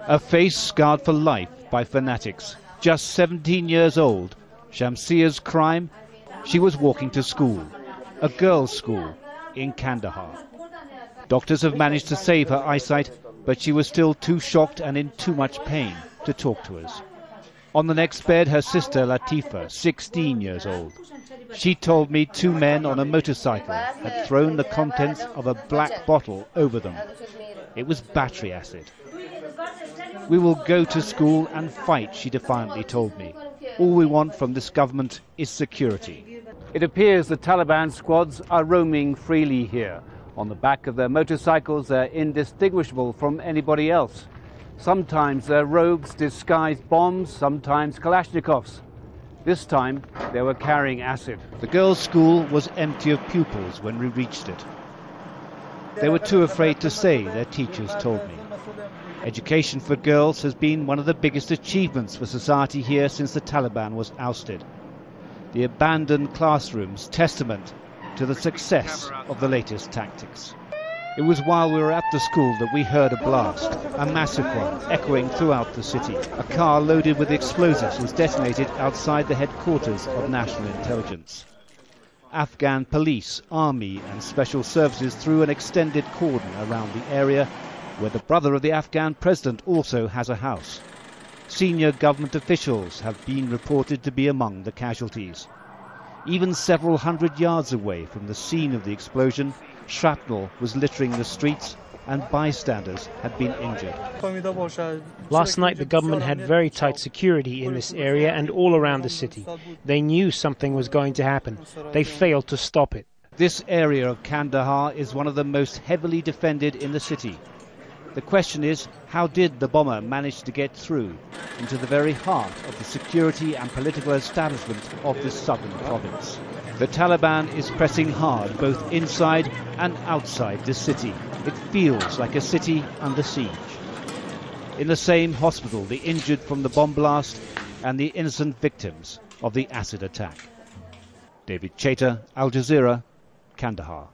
A face scarred for life by fanatics. Just 17 years old, Shamsia's crime, she was walking to school, a girls' school in Kandahar. Doctors have managed to save her eyesight, but she was still too shocked and in too much pain to talk to us. On the next bed, her sister Latifa, 16 years old. She told me 2 men on a motorcycle had thrown the contents of a black bottle over them. It was battery acid. We will go to school and fight, she defiantly told me. All we want from this government is security. It appears the Taliban squads are roaming freely here. On the back of their motorcycles, they're indistinguishable from anybody else. Sometimes their robes disguised bombs, sometimes Kalashnikovs. This time, they were carrying acid. The girls' school was empty of pupils when we reached it. They were too afraid to say, their teachers told me. Education for girls has been one of the biggest achievements for society here since the Taliban was ousted. The abandoned classrooms, testament to the success of the latest tactics. It was while we were at the school that we heard a blast, a massive one, echoing throughout the city. A car loaded with explosives was detonated outside the headquarters of National Intelligence. Afghan police, army and special services threw an extended cordon around the area where the brother of the Afghan president also has a house. Senior government officials have been reported to be among the casualties. Even several hundred yards away from the scene of the explosion, shrapnel was littering the streets and bystanders had been injured. Last night the government had very tight security in this area and all around the city. They knew something was going to happen. They failed to stop it. This area of Kandahar is one of the most heavily defended in the city. The question is, how did the bomber manage to get through into the very heart of the security and political establishment of this southern province? The Taliban is pressing hard both inside and outside the city. It feels like a city under siege. In the same hospital, the injured from the bomb blast and the innocent victims of the acid attack. David Chater, Al Jazeera, Kandahar.